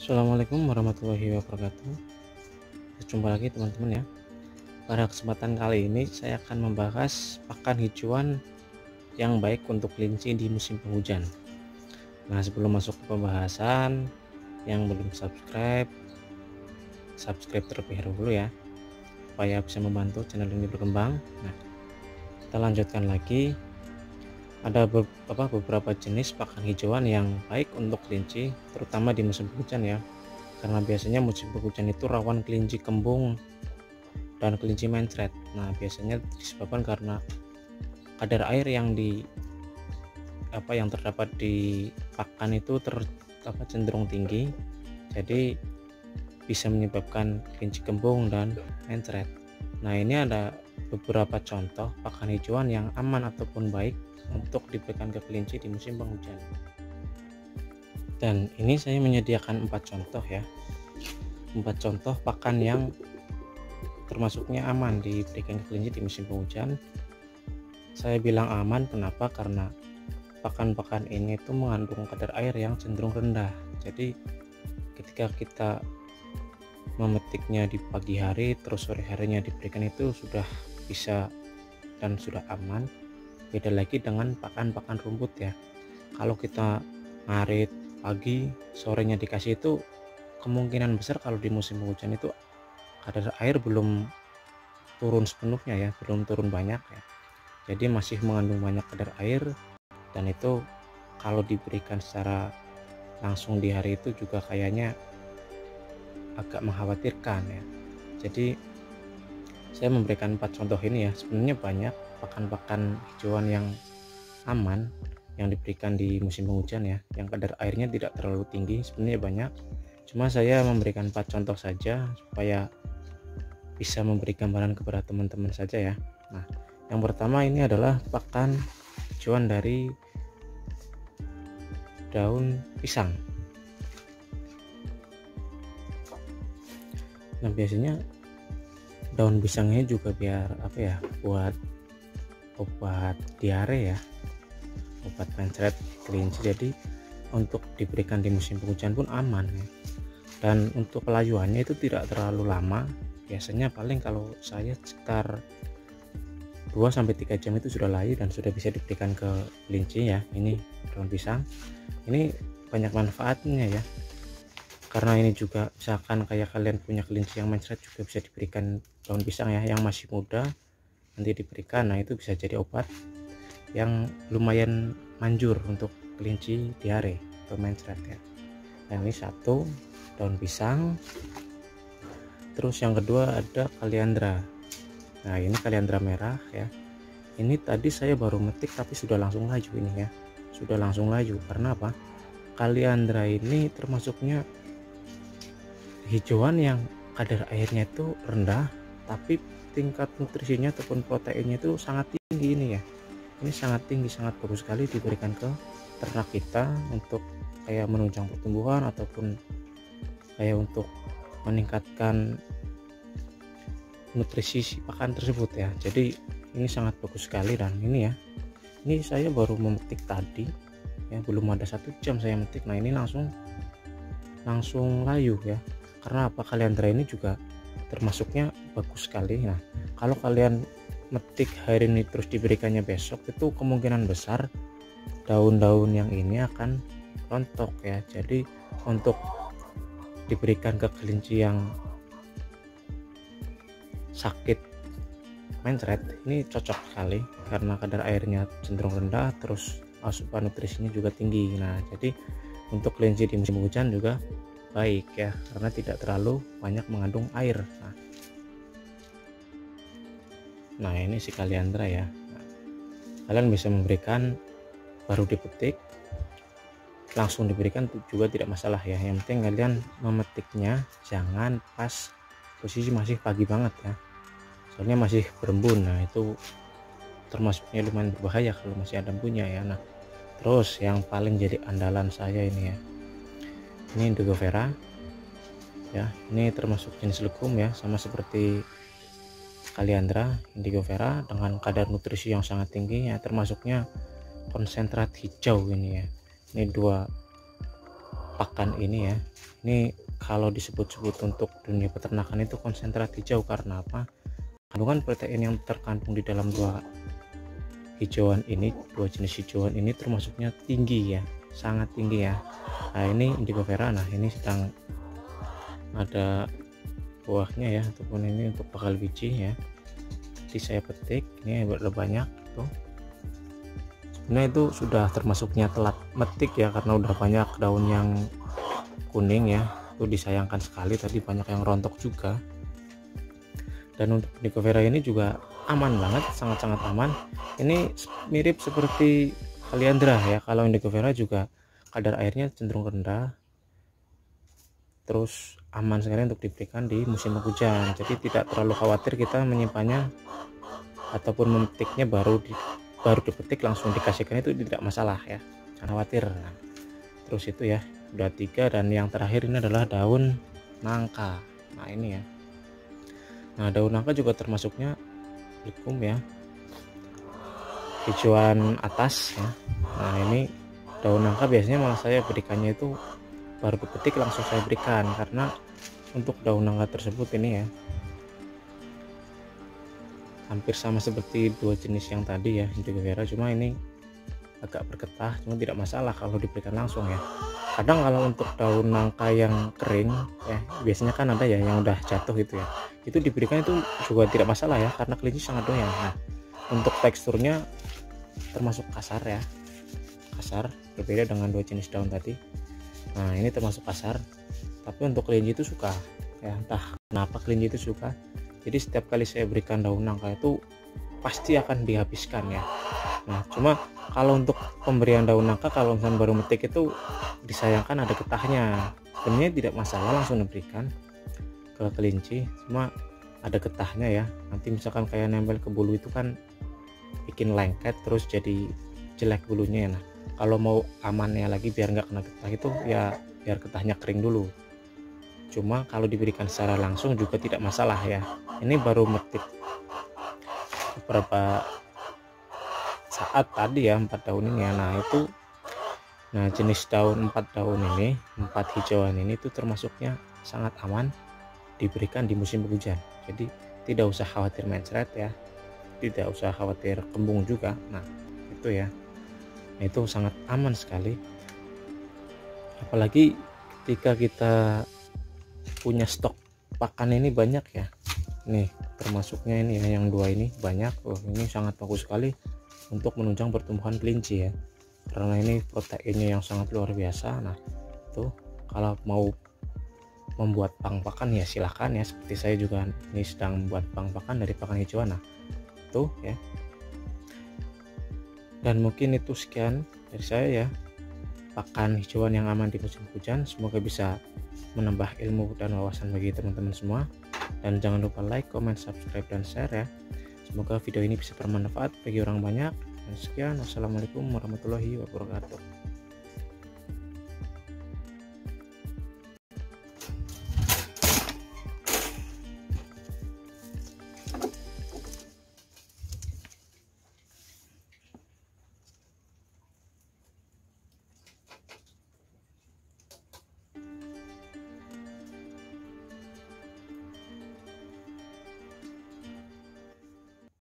Assalamualaikum warahmatullahi wabarakatuh. Jumpa lagi teman-teman ya. Pada kesempatan kali ini saya akan membahas pakan hijauan yang baik untuk kelinci di musim penghujan. Nah, sebelum masuk ke pembahasan, yang belum subscribe terlebih dahulu ya, supaya bisa membantu channel ini berkembang. Nah, kita lanjutkan lagi. Ada beberapa jenis pakan hijauan yang baik untuk kelinci, terutama di musim penghujan ya. Karena biasanya musim penghujan itu rawan kelinci kembung dan kelinci mencret. Nah, biasanya disebabkan karena kadar air yang terdapat di pakan itu cenderung tinggi, jadi bisa menyebabkan kelinci kembung dan mencret. Nah, ini ada beberapa contoh pakan hijauan yang aman ataupun baik untuk diberikan ke kelinci di musim penghujan. Dan ini saya menyediakan 4 contoh ya, 4 contoh pakan yang termasuknya aman diberikan ke kelinci di musim penghujan. Saya bilang aman kenapa? Karena pakan-pakan ini itu mengandung kadar air yang cenderung rendah, jadi ketika kita memetiknya di pagi hari terus sore harinya diberikan itu sudah bisa dan sudah aman. Beda lagi dengan pakan-pakan rumput ya. Kalau kita ngarit pagi, sorenya dikasih, itu kemungkinan besar kalau di musim hujan itu kadar air belum turun sepenuhnya ya, belum turun banyak ya. Jadi masih mengandung banyak kadar air, dan itu kalau diberikan secara langsung di hari itu juga kayaknya agak mengkhawatirkan ya. Jadi saya memberikan 4 contoh ini ya. Sebenarnya banyak pakan-pakan hijauan yang aman yang diberikan di musim penghujan ya, yang kadar airnya tidak terlalu tinggi. Sebenarnya banyak, cuma saya memberikan 4 contoh saja supaya bisa memberi gambaran kepada teman-teman saja ya. Nah, yang pertama ini adalah pakan hijauan dari daun pisang. Nah, biasanya daun pisangnya juga biar buat obat diare ya, obat mencret kelinci. Jadi untuk diberikan di musim penghujan pun aman ya. Dan untuk pelayuannya itu tidak terlalu lama, biasanya paling kalau saya sekitar 2-3 jam itu sudah layu dan sudah bisa diberikan ke kelinci ya. Ini daun pisang ini banyak manfaatnya ya, karena ini juga misalkan kayak kalian punya kelinci yang mencret juga bisa diberikan daun pisang ya, yang masih muda nanti diberikan. Nah, itu bisa jadi obat yang lumayan manjur untuk kelinci diare atau mencret ya. Dan ini satu daun pisang. Terus yang kedua ada kaliandra. Nah, ini kaliandra merah ya. Ini tadi saya baru metik tapi sudah langsung laju ini ya, sudah langsung laju. Karena apa? Kaliandra ini termasuknya hijauan yang kadar airnya itu rendah, tapi tingkat nutrisinya ataupun proteinnya itu sangat tinggi ini ya. Ini sangat tinggi, sangat bagus sekali diberikan ke ternak kita untuk kayak menunjang pertumbuhan ataupun kayak untuk meningkatkan nutrisi si pakan tersebut ya. Jadi ini sangat bagus sekali. Dan ini ya, ini saya baru memetik tadi ya, belum ada 1 jam saya metik. Nah, ini langsung layu ya. Karena apa? Kaliandra ini juga termasuknya bagus sekali. Nah, kalau kalian metik hari ini terus diberikannya besok, itu kemungkinan besar daun-daun yang ini akan rontok ya. Jadi untuk diberikan ke kelinci yang sakit mencret ini cocok sekali karena kadar airnya cenderung rendah, terus asupan nutrisinya juga tinggi. Nah, jadi untuk kelinci di musim hujan juga baik ya, karena tidak terlalu banyak mengandung air. Nah, ini si kaliandra ya. Nah, kalian bisa memberikan baru dipetik langsung diberikan juga tidak masalah ya. Yang penting kalian memetiknya jangan pas posisi masih pagi banget ya, soalnya masih berembun. Nah, itu termasuknya lumayan berbahaya kalau masih ada embunnya ya. Nah, terus yang paling jadi andalan saya ini ya, ini indigo vera ya. Ini termasuk jenis legum ya, sama seperti kaliandra. Indigo vera dengan kadar nutrisi yang sangat tinggi ya, termasuknya konsentrat hijau ini ya. Ini 2 pakan ini ya, Ini kalau disebut-sebut untuk dunia peternakan itu konsentrat hijau, karena apa? Kandungan protein yang terkandung di dalam dua jenis hijauan ini termasuknya tinggi ya, sangat tinggi ya. Nah ini indigo vera, nah ini sedang ada buahnya ya, ataupun ini untuk bakal biji ya. Jadi saya petik, ini udah banyak tuh. Sebenarnya itu sudah termasuknya telat metik ya, karena udah banyak daun yang kuning ya. Itu disayangkan sekali, tadi banyak yang rontok juga. Dan untuk indigo vera ini juga aman banget, sangat-sangat aman. Ini mirip seperti kaliandra ya. Kalau indigo vera juga kadar airnya cenderung rendah, terus aman sekali untuk diberikan di musim penghujan. Jadi tidak terlalu khawatir kita menyimpannya ataupun memetiknya baru dipetik langsung dikasihkan, itu tidak masalah ya, jangan khawatir. Nah, terus itu ya udah 3, dan yang terakhir ini adalah daun nangka. Nah ini ya, nah daun nangka juga termasuknya legum ya, hijauan atas ya. Nah ini daun nangka biasanya malah saya berikannya itu baru dipetik langsung saya berikan, karena untuk daun nangka tersebut ini ya hampir sama seperti dua jenis yang tadi ya, indigo vera, cuma ini agak bergetah, cuma tidak masalah kalau diberikan langsung ya. Kadang kalau untuk daun nangka yang kering ya, biasanya kan ada ya yang udah jatuh gitu ya, itu diberikan itu juga tidak masalah ya, karena kelinci sangat doyan. Nah untuk teksturnya termasuk kasar ya, kasar, berbeda dengan dua jenis daun tadi. Nah ini termasuk kasar, tapi untuk kelinci itu suka ya, entah kenapa kelinci itu suka. Jadi setiap kali saya berikan daun nangka itu pasti akan dihabiskan ya. Nah cuma kalau untuk pemberian daun nangka, kalau misalnya baru metik itu disayangkan ada getahnya. Sebenarnya tidak masalah langsung diberikan ke kelinci, cuma ada getahnya ya. Nanti misalkan kayak nempel ke bulu itu kan bikin lengket, terus jadi jelek bulunya ya. Nah kalau mau amannya lagi biar nggak kena getah itu ya, biar getahnya kering dulu. Cuma kalau diberikan secara langsung juga tidak masalah ya. Ini baru metik beberapa saat tadi ya, 4 daun ini ya. Nah itu, nah jenis daun 4 daun ini, 4 hijauan ini itu termasuknya sangat aman diberikan di musim penghujan. Jadi tidak usah khawatir mencret ya, tidak usah khawatir kembung juga. Nah itu ya, nah, itu sangat aman sekali. Apalagi ketika kita punya stok pakan ini banyak ya. Nih termasuknya ini ya, yang dua ini banyak. Oh ini sangat bagus sekali untuk menunjang pertumbuhan kelinci ya, karena ini proteinnya yang sangat luar biasa. Nah tuh kalau mau membuat pang pakan ya silahkan ya, seperti saya juga ini sedang membuat pang pakan dari pakan hijauan. Nah tuh ya, dan mungkin itu sekian dari saya ya, pakan hijauan yang aman di musim hujan. Semoga bisa menambah ilmu dan wawasan bagi teman-teman semua, dan jangan lupa like, comment, subscribe, dan share ya. Semoga video ini bisa bermanfaat bagi orang banyak. Dan sekian, wassalamualaikum warahmatullahi wabarakatuh.